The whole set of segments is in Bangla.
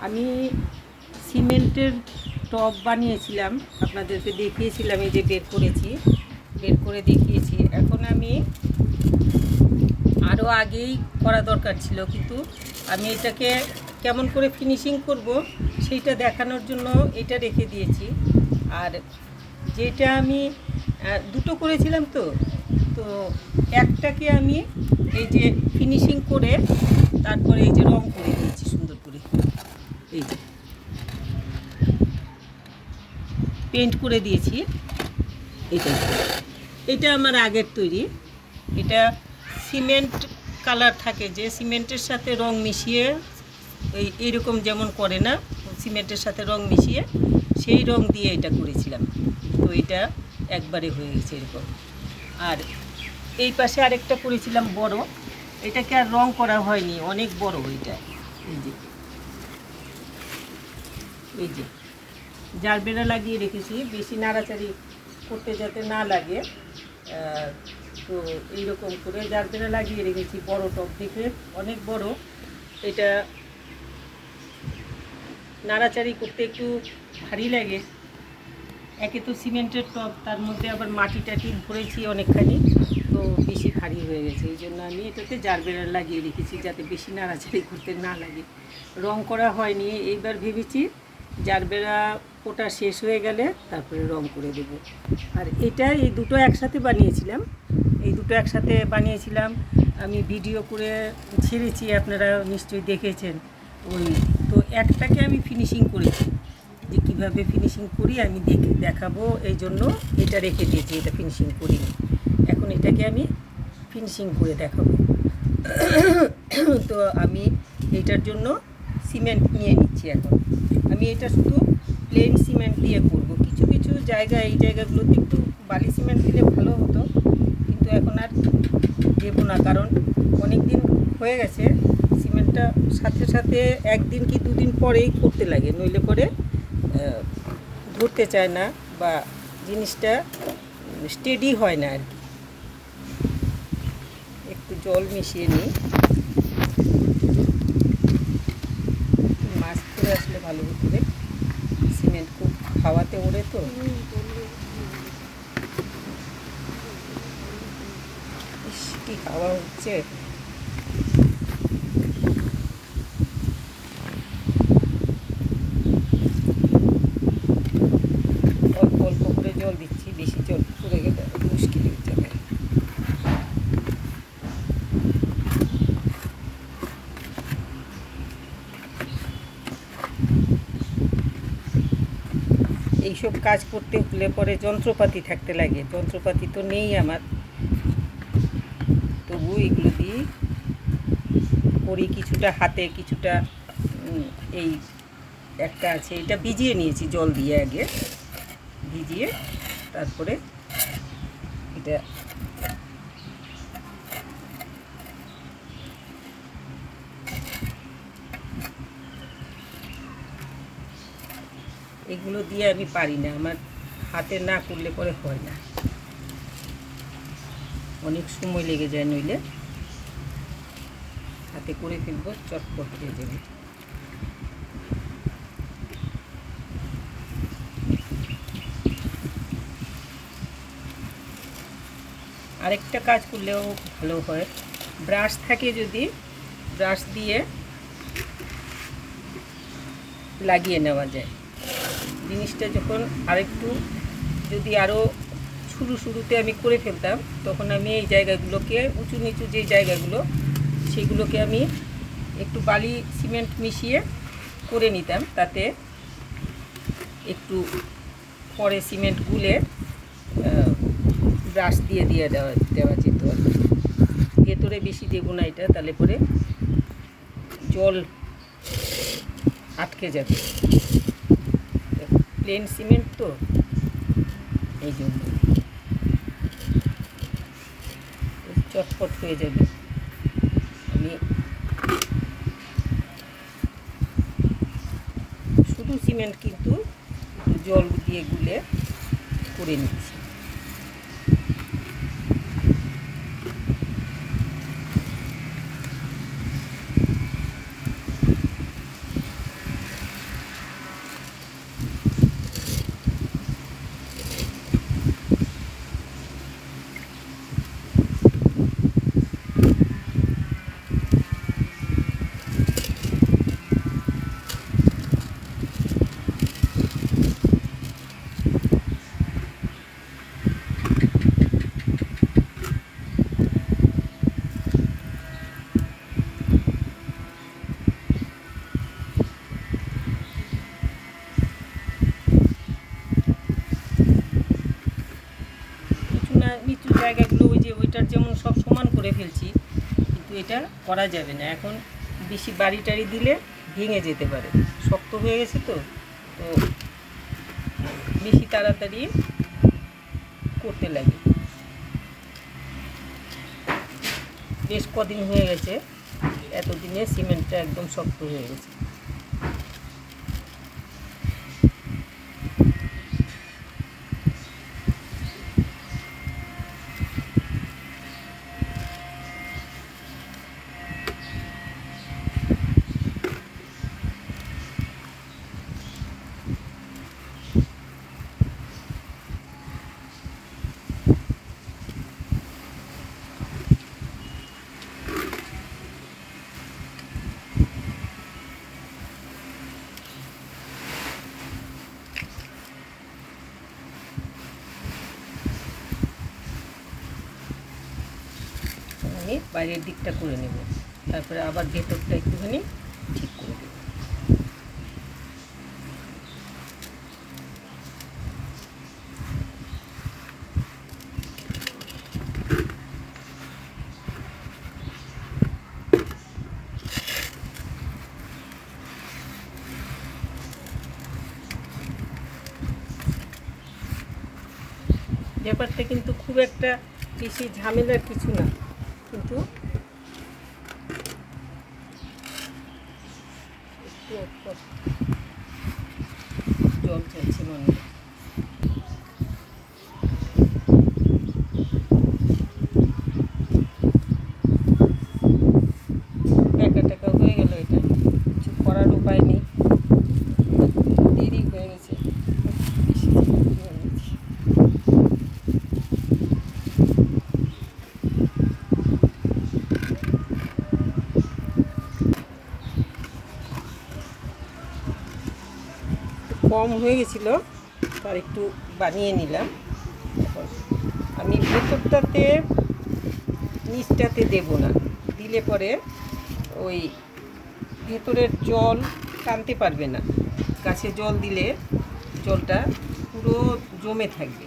আমি সিমেন্টের টব বানিয়েছিলাম, আপনাদেরকে দেখিয়েছিলাম, এই যে বের করে দেখিয়েছি। এখন আমি আরও আগেই করা দরকার ছিল, কিন্তু আমি এটাকে কেমন করে ফিনিশিং করব সেইটা দেখানোর জন্য এটা রেখে দিয়েছি। আর যেটা আমি দুটো করেছিলাম, তো একটাকে আমি এই যে ফিনিশিং করে তারপরে এই যে রং করে দিয়েছি সুন্দর করে, এই যে পেন্ট করে দিয়েছি। এটা আমার আগের তৈরি। এটা সিমেন্ট কালার থাকে, যে সিমেন্টের সাথে রং মিশিয়ে এইরকম যেমন করে না, সিমেন্টের সাথে রং মিশিয়ে সেই রং দিয়ে এটা করেছিলাম। তো এটা একবারে হয়ে গেছে এরকম। আর এই পাশে আরেকটা করেছিলাম বড়, এটাকে আর রং করা হয়নি, অনেক বড় এটা। এই যে জারবেরা লাগিয়ে রেখেছি, বেশি নাড়াচাড়ি করতে যাতে না লাগে। তো এইরকম করে জারবেরা লাগিয়ে রেখেছি, বড় টব দেখে অনেক বড়। এটা নাড়াচাড়ি করতে একটু ভারী লাগে, একে তো সিমেন্টের টব, তার মধ্যে আবার মাটি টাটি ভরেছি অনেকখানি, তো বেশি ভারী হয়ে গেছে। এই জন্য আমি এটাতে জারবেরা লাগিয়ে রেখেছি যাতে বেশি নাড়াচাড়ি করতে না লাগে। রং করা হয়নি, এইবার ভেবেছি জারবেরা ওটা শেষ হয়ে গেলে তারপরে রং করে দেব। আর এটা এই দুটো একসাথে বানিয়েছিলাম, আমি ভিডিও করে ছেড়েছি, আপনারা নিশ্চয়ই দেখেছেন। তো একটাকে আমি ফিনিশিং করেছি, যে কীভাবে ফিনিশিং করি আমি দেখাবো, এই জন্য এটা রেখে দিয়েছি, এটা ফিনিশিং করিনি। এখন এটাকে আমি ফিনিশিং করে দেখাবো। তো আমি এটার জন্য সিমেন্ট নিয়ে নিচ্ছি। এখন আমি এটা শুধু প্লেন সিমেন্ট দিয়ে করব। কিছু কিছু জায়গায়, এই জায়গাগুলোতে একটু বালি সিমেন্ট দিলে ভালো হতো, কিন্তু এখন আর দেবো না, কারণ অনেক দিন হয়ে গেছে। সিমেন্টটা সাথে সাথে একদিন কি দুদিন পরেই করতে লাগে, নইলে পরে ধরতে চায় না বা জিনিসটা স্টেডি হয় না আর কি। একটু জল মিশিয়ে নিই, মাছ ধরে আসলে ভালো করে। সিমেন্ট খুব হাওয়াতে ওড়ে, তো কি হাওয়া হচ্ছে। অল্প অল্প করে জল দিচ্ছি, বেশি জল পড়ে গেলে মুশকিল হয়ে যাবে। এইসব কাজ করতে হলে পরে যন্ত্রপাতি থাকতে লাগে, যন্ত্রপাতি তো নেই আমার, তবু এগুলো দিয়ে করি। কিছুটা হাতে, কিছুটা এই একটা আছে, এটা ভিজিয়ে নিয়েছি জল দিয়ে, আগে ভিজিয়ে তারপরে এটা এগুলো দিয়ে আমি পারি না, আমার হাতে না করলে পরে হয় না, অনেক সময় লেগে যায়, নইলে হাতে করে ফেলবো, চটপট হয়ে যাবে। আরেকটা কাজ করলেও ভালো হয়, ব্রাশ থাকে যদি ব্রাশ দিয়ে লাগিয়ে নেওয়া যায় জিনিসটা। যখন আরেকটু যদি আরও শুরুতে আমি করে ফেলতাম, তখন আমি এই জায়গাগুলোকে, উঁচু নিচু যে জায়গাগুলো, সেগুলোকে আমি একটু বালি সিমেন্ট মিশিয়ে করে নিতাম, তাতে একটু পরে সিমেন্ট গুলে ব্রাশ দিয়ে দেওয়া যেত আর কি। ভেতরে বেশি দেবো না এটা, তাহলে পরে জল আটকে যাবে, প্লেন সিমেন্ট তো, এই জন্য চটপট হয়ে যাবে। আমি শুধু সিমেন্ট কিন্তু একটু জল দিয়ে গুলে করে নিচ্ছি। এটা করা যাবে না। এখন বেশি বাড়ি টাড়ি দিলে ভেঙে যেতে পারে, শক্ত হয়ে গেছে তো তো বেশি তাড়াতাড়ি করতে লাগে। বেশ কদিন হয়ে গেছে, এতদিনে সিমেন্টটা একদম শক্ত হয়ে গেছে। আমি বাইরের দিকটা করে নেব, তারপরে আবার ভেতরটা একটুখানি ঠিক করে দেব। ব্যাপারটা কিন্তু খুব একটা বেশি ঝামেলার কিছু না, কিন্তু একটু জল চাইছে মনে হয়। টাকা হয়ে গেল, এটা কিছু করার উপায় নেই, দেরি হয়ে গেছে। কম হয়ে গেছিল, তার একটু বানিয়ে নিলাম। আমি ভেতরটাতে নিচটাতে দেব না, দিলে পরে ওই ভেতরের জল টানতে পারবে না। গাছে জল দিলে জলটা পুরো জমে থাকবে,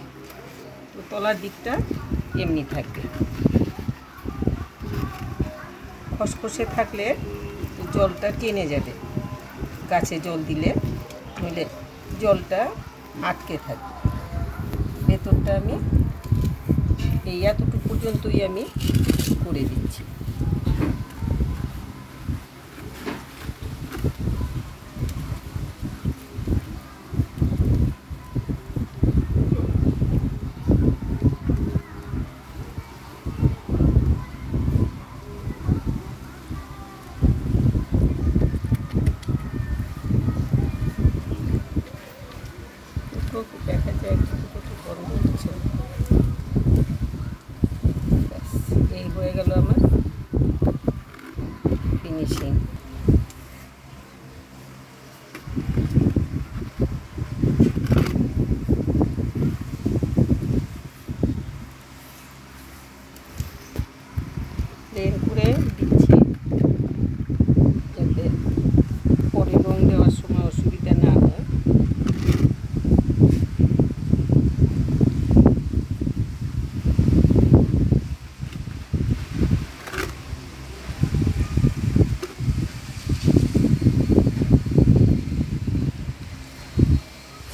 তো তলার দিকটা এমনি থাকবে। খসখসে থাকলে জলটা টেনে যাবে, গাছে জল দিলে নইলে জলটা আটকে থাকবে। ভেতরটা আমি এই এতটুকু পর্যন্তই আমি করে দিচ্ছি। দেখা যায় কত গরম হচ্ছে। এই হয়ে গেল আমার ফিনিশিং। প্লেন করে দিচ্ছি যাতে পরে রং দেওয়ার সময় অসুবিধা না হয়।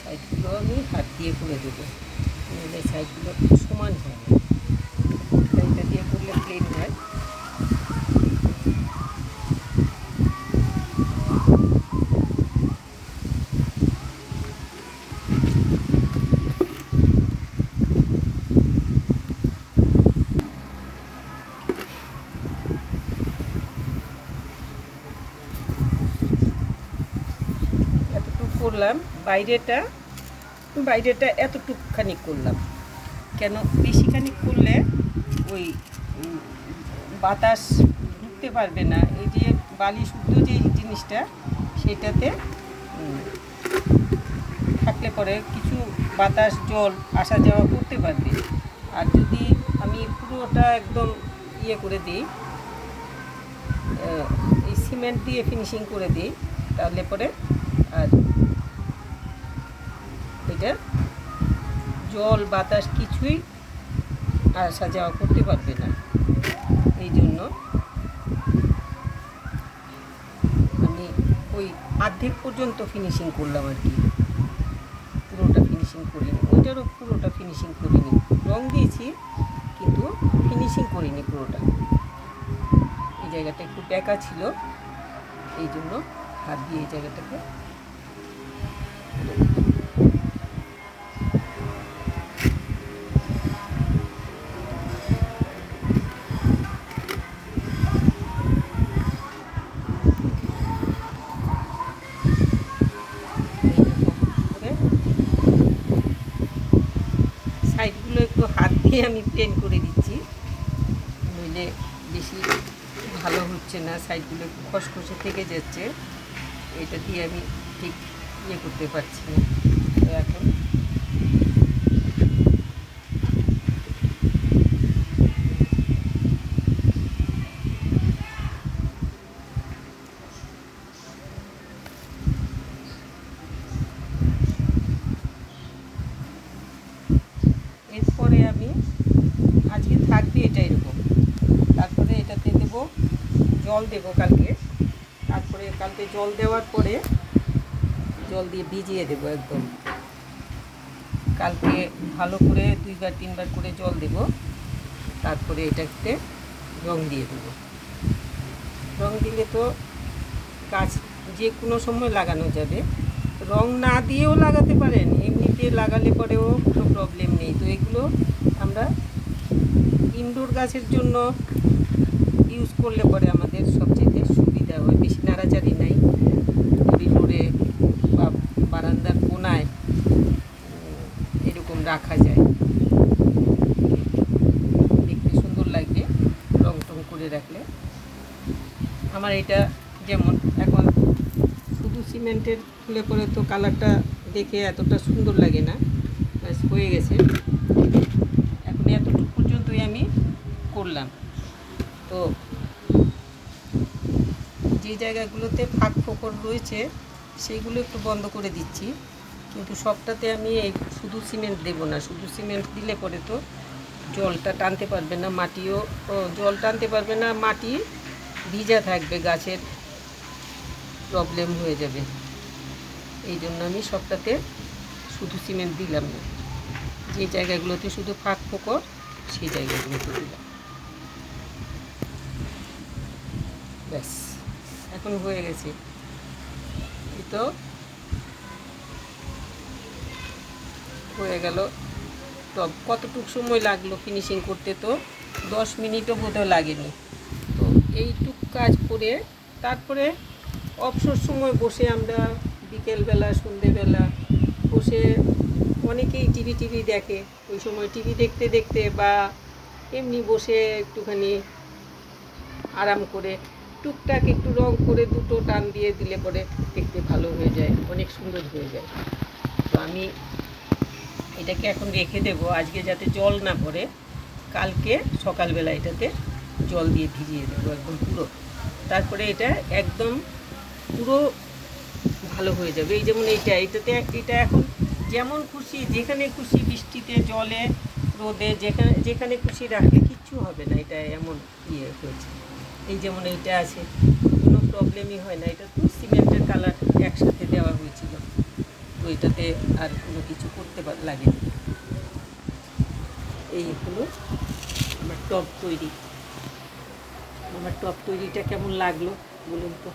সাইডগুলো আমি হাত দিয়ে করে দেবো, নইলে সাইডগুলো সমান হয় না। এটা দিয়ে করলে প্লেন হয়। এতটুকু করলাম, বাইরেটা এতটুকুখানি করলাম। কেন বেশিখানি করলে ওই বাতাস ঢুকতে পারবে না। এই যে বালি শুদ্ধ যে জিনিসটা, সেটাতে থাকলে পরে কিছু বাতাস জল আসা যাওয়া করতে পারবে। আর যদি আমি পুরোটা একদম ইয়ে করে দিই, এই সিমেন্ট দিয়ে ফিনিশিং করে দিই, তাহলে পরে আর এটা জল বাতাস কিছুই আসা যাওয়া করতে পারবে না। এই জন্য আমি ওই অর্ধেক পর্যন্ত ফিনিশিং করলাম আর কি, পুরোটা ফিনিশিং করিনি, ওইটারও পুরোটা ফিনিশিং করিনি, রং দিয়েছি কিন্তু ফিনিশিং করিনি পুরোটা। এই জায়গাটা একটু বেঁকা ছিল, এই জন্য হাত দিয়ে এই জায়গাটাকে সাইডগুলো একটু হাত দিয়ে আমি প্লেন করে দিচ্ছি, নইলে বেশি ভালো হচ্ছে না, সাইডগুলো একটু খসখসে থেকে যাচ্ছে, এটা দিয়ে আমি ঠিক ইয়ে করতে পারছি না। তো এখন এরপরে আমি আজকে থাকবে এটা এরকম, তারপরে এটাতে দেবো জল, দেবো কালকে, তারপরে কালকে জল দেওয়ার পরে জল দিয়ে ভিজিয়ে দেবো একদম, কালকে ভালো করে 2-3 বার করে জল দেবো, তারপরে এটাতে রং দিয়ে দেবো। রং দিলে তো গাছ যে কোনো সময় লাগানো যাবে, রং না দিয়েও লাগাতে পারেন, এমনিতে লাগালে পরেও কোনো প্রবলেম নেই। তো এগুলো আমরা ইনডোর গাছের জন্য ইউজ করলে পরে আমাদের সবচেয়ে সুবিধা হয়, বেশি নাড়াচাড়ি নাই, করিডোরে বা বারান্দার কোনায় এরকম রাখা যায়, দেখতে সুন্দর লাগবে রং টং করে রাখলে। আমার এটা যেমন এখন শুধু সিমেন্টের খুলে পরে তো কালারটা দেখে এতটা সুন্দর লাগে না, ব্যাস হয়ে গেছে, এখন এতটুকু পর্যন্তই আমি করলাম। তো যে জায়গাগুলোতে ফাঁক ফোকর রয়েছে সেইগুলো একটু বন্ধ করে দিচ্ছি, কিন্তু সবটাতে আমি এই শুধু সিমেন্ট দেবো না, শুধু সিমেন্ট দিলে পরে তো জলটা টানতে পারবে না, মাটিও জল টানতে পারবে না, মাটি ভিজা থাকবে, গাছের প্রবলেম হয়ে যাবে, এই জন্য আমি সবটাতে শুধু সিমেন্ট দিলাম না, যে জায়গাগুলোতে শুধু ফাঁক ফোকর সেই জায়গাগুলোতে দিলাম, ব্যাস এখন হয়ে গেছে। এই তো হয়ে গেল টব। কতটুকু সময় লাগলো ফিনিশিং করতে, তো 10 মিনিটও বোধহয় লাগেনি। তো এইটুক কাজ করে তারপরে অবসর সময় বসে আমরা বিকেলবেলা সন্ধেবেলা বসে অনেকেই টিভি দেখে, ওই সময় টিভি দেখতে দেখতে বা এমনি বসে একটুখানি আরাম করে টুকটাক একটু রং করে দুটো টান দিয়ে দিলে পরে দেখতে ভালো হয়ে যায়, অনেক সুন্দর হয়ে যায়। তো আমি এটাকে এখন রেখে দেবো আজকে, যাতে জল না পড়ে, কালকে সকালবেলা এটাতে জল দিয়ে ভিজিয়ে দেবো একদম পুরো, তারপরে এটা একদম পুরো ভালো হয়ে যাবে। এই যেমন এটাতে এটা এখন যেমন খুশি, যেখানে খুশি, বৃষ্টিতে, জলে, রোদে, যেখানে খুশি রাখলে কিচ্ছু হবে না, এটা এমন ইয়ে হয়েছে। এই যেমন এইটা আছে, কোনো প্রবলেমই হয় না, এটা তো সিমেন্টের কালার একসাথে দেওয়া হয়েছিল, তো এটাতে আর কোনো কিছু করতে লাগেনি। এই হলো আমার টব তৈরি। আমার টব তৈরিটা কেমন লাগলো বলুন তো।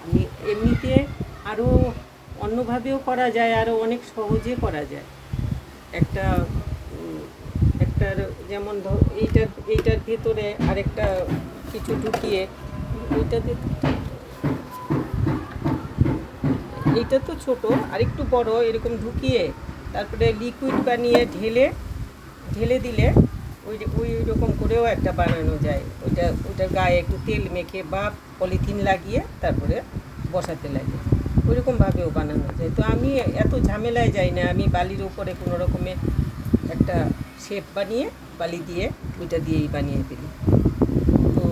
আমি এমনিতে আরও অন্যভাবেও করা যায়, আরও অনেক সহজে করা যায়। একটার যেমন এইটার ভেতরে আরেকটা কিছু ঢুকিয়ে, এইটা তো ছোট, আরেকটু বড় এরকম ঢুকিয়ে তারপরে লিকুইড বানিয়ে ঢেলে দিলে ওই রকম করেও একটা বানানো যায়। ওইটার গায়ে একটু তেল মেখে বা পলিথিন লাগিয়ে তারপরে বসাতে লাগে, ওইরকমভাবেও বানানো যায়। তো আমি এত ঝামেলায় যাই না, আমি বালির উপরে কোনো রকমে একটা শেপ বানিয়ে বালি দিয়ে ওইটা দিয়েই বানিয়ে ফেলি। তো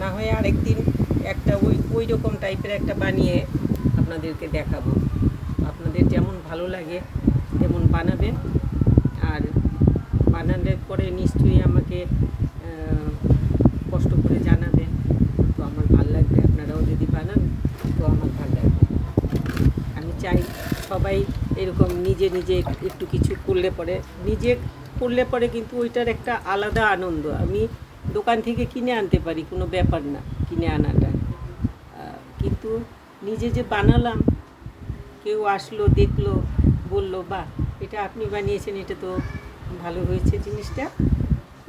না হয় আরেকদিন একটা ওই রকম টাইপের একটা বানিয়ে আপনাদেরকে দেখাবো। আপনাদের যেমন ভালো লাগে তেমন বানাবেন, আর বানানোর পরে নিশ্চয়ই আমাকে কষ্ট করে জানাবেন, তো আমার ভালো লাগবে। আপনারাও যদি সবাই এরকম নিজে নিজে একটু কিছু করলে পরে কিন্তু ওইটার একটা আলাদা আনন্দ। আমি দোকান থেকে কিনে আনতে পারি, কোনো ব্যাপার না কিনে আনাটা, কিন্তু নিজে যে বানালাম, কেউ আসলো, দেখলো, বললো বাহ এটা আপনি বানিয়েছেন, এটা তো ভালো হয়েছে জিনিসটা,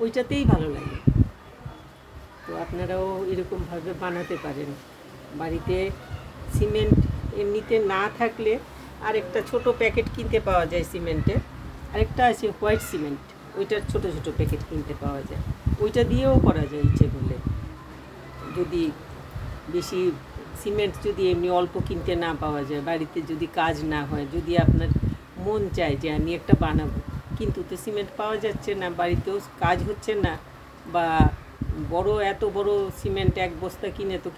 ওইটাতেই ভালো লাগে। তো আপনারাও এরকমভাবে বানাতে পারেন। বাড়িতে সিমেন্ট এমনিতে না থাকলে আরেকটা ছোট প্যাকেট কিনতে পাওয়া যায় সিমেন্টের, আরেকটা আছে হোয়াইট সিমেন্ট, ওইটার ছোট ছোট প্যাকেট কিনতে পাওয়া যায়, ওইটা দিয়েও করা যায় ইচ্ছে করলে। যদি বেশি সিমেন্ট যদি এমনি অল্প কিনতে না পাওয়া যায়, বাড়িতে যদি কাজ না হয়, যদি আপনার মন চায় যে আমি একটা বানাবো, কিন্তু তো সিমেন্ট পাওয়া যাচ্ছে না, বাড়িতেও কাজ হচ্ছে না, বা এত বড় সিমেন্ট এক বস্তা কিনে তো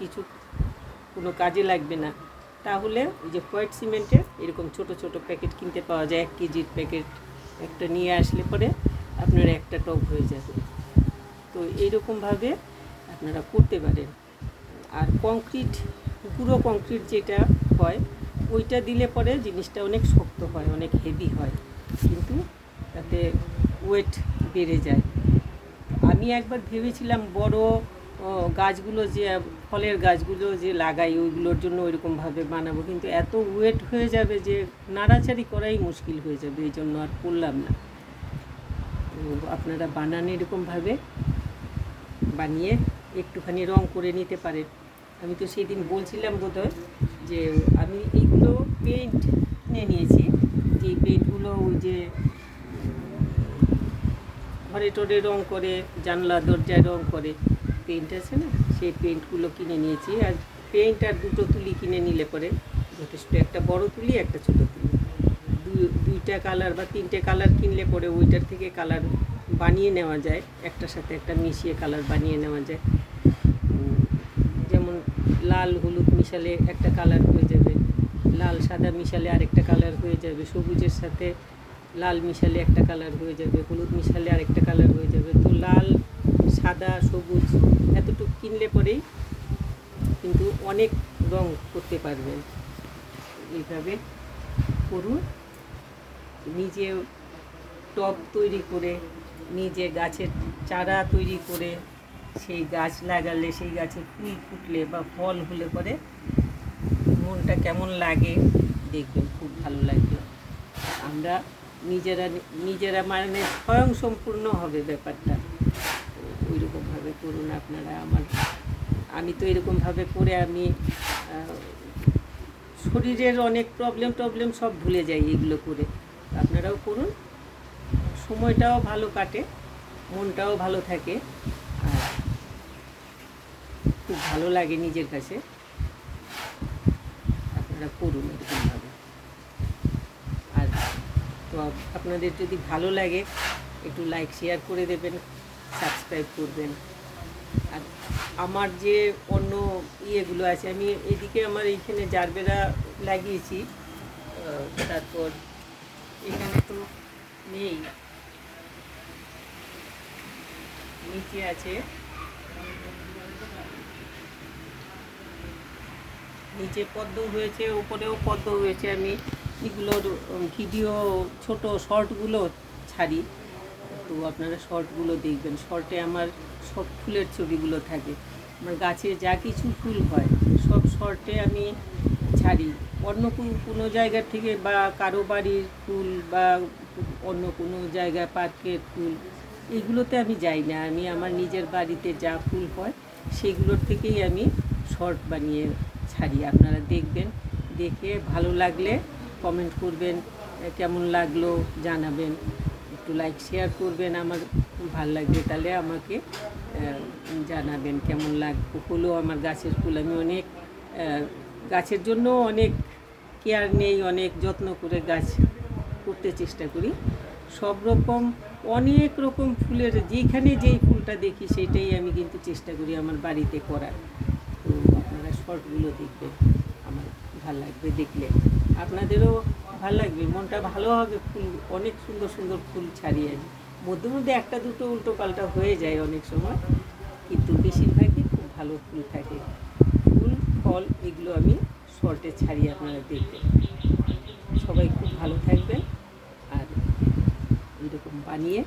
কোনো কাজে লাগবে না, তাহলে ওই যে হোয়াইট সিমেন্টের এরকম ছোট ছোট প্যাকেট কিনতে পাওয়া যায়, 1 কেজির প্যাকেট একটা নিয়ে আসলে পরে আপনার একটা টব হয়ে যাবে। তো এইরকমভাবে আপনারা করতে পারেন। আর গুঁড়ো কংক্রিট যেটা হয়, ওইটা দিলে পরে জিনিসটা অনেক শক্ত হয়, অনেক হেভি হয়, কিন্তু তাতে ওয়েট বেড়ে যায়। আমি একবার ভেবেছিলাম বড় গাছগুলো যে ফলের গাছগুলো যে লাগাই, ওইগুলোর জন্য ওইরকমভাবে বানাবো, কিন্তু এত ওয়েট হয়ে যাবে যে নাড়াচাড়ি করাই মুশকিল হয়ে যাবে, এই জন্য আর করলাম না। তো আপনারা বানান এরকমভাবে, বানিয়ে একটুখানি রং করে নিতে পারেন। আমি তো সেই দিন বলছিলাম বোধহয় যে আমি এইগুলো পেইন্ট কিনে নিয়েছি, যে পেইন্টগুলো ওই যে ঘরে টোরে রং করে, জানলা দরজায় রং করে পেইন্ট আছে না, সেই পেইন্টগুলো কিনে নিয়েছি। আর পেইন্ট আর 2টো তুলি কিনে নিলে পরে যথেষ্ট, একটা বড় তুলি, একটা ছোটো তুলি, 2টা কালার বা 3টে কালার কিনলে পরে ওইটার থেকে কালার বানিয়ে নেওয়া যায়, একটার সাথে একটা মিশিয়ে কালার বানিয়ে নেওয়া যায়। যেমন লাল হলুদ মিশালে একটা কালার হয়ে যাবে, লাল সাদা মিশালে আরেকটা কালার হয়ে যাবে, সবুজের সাথে লাল মিশালে একটা কালার হয়ে যাবে, হলুদ মিশালে আরেকটা কালার হয়ে যাবে। তো লাল সাদা সবুজ এতটুকু কিনলে পরেই কিন্তু অনেক রং করতে পারবেন। এইভাবে করুন, নিজে টব তৈরি করে, নিজে গাছের চারা তৈরি করে, সেই গাছ লাগালে, সেই গাছে ফুল ফুটলে বা ফল হলে পরে মনটা কেমন লাগে দেখবেন, খুব ভালো লাগবে। আমরা নিজেরা মানে স্বয়ংসম্পূর্ণ হবে ব্যাপারটা। ওই রকমভাবে করুন আপনারা। আমি তো এরকমভাবে করে আমি শরীরের অনেক প্রবলেম সব ভুলে যাই এগুলো করে। আপনারাও করুন, সময়টাও ভালো কাটে, মনটাও ভালো থাকে, আর খুব ভালো লাগে নিজের কাছে। আপনারা করুন এরকমভাবে। আর তো আপনাদের যদি ভালো লাগে একটু লাইক শেয়ার করে দেবেন, সাবস্ক্রাইব করবেন। আর আমার যে অন্য ইয়েগুলো আছে, আমি এদিকে আমার এইখানে জারবেরা লাগিয়েছি, তারপর এখানে তো নেই, নিচে আছে, নিচে পদ্ম হয়েছে, উপরেও পদ্ম হয়েছে। আমি এগুলোর ভিডিও ছোট শর্টগুলো ছাড়ি, তো আপনারা শর্টগুলো দেখবেন। শর্টে আমার সব ফুলের ছবিগুলো থাকে, আমার গাছে যা কিছু ফুল হয় সব শর্টে আমি ছাড়ি। অন্য কোনো জায়গার থেকে বা কারো বাড়ির ফুল বা অন্য কোনো জায়গায় পার্কের ফুল, এগুলোতে আমি যাই না। আমি আমার নিজের বাড়িতে যা ফুল হয় সেগুলোর থেকেই আমি শর্ট বানিয়ে ছাড়ি। আপনারা দেখবেন, দেখে ভালো লাগলে কমেন্ট করবেন, কেমন লাগলো জানাবেন, একটু লাইক শেয়ার করবেন, আমার খুব ভালো লাগবে। তাহলে আমাকে জানাবেন কেমন হলো আমার গাছের ফুল। আমি অনেক গাছের জন্য অনেক কেয়ার নেই, অনেক যত্ন করে গাছ করতে চেষ্টা করি। সব রকম অনেক রকম ফুলের যেখানে যেই ফুলটা দেখি সেটাই আমি কিন্তু চেষ্টা করি আমার বাড়িতে করার। তো আপনারা শর্টগুলো দেখবেন, আমার ভালো লাগবে দেখলে, আপনাদেরও ভালো লাগবে, মনটা ভালো হবে। ফুল অনেক সুন্দর সুন্দর ফুল ছাড়িয়ে আমি মধ্যে মধ্যে একটা দুটো উল্টো পাল্টা হয়ে যায় অনেক সময়, কিন্তু বেশিরভাগই খুব ভালো ফুল থাকে। ফুল ফল এগুলো আমি শর্টে ছাড়ি, আপনারা দেখবেন। সবাই খুব ভালো থাকবেন আর এরকম বানিয়ে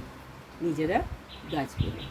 নিজেরা গাছ করুন।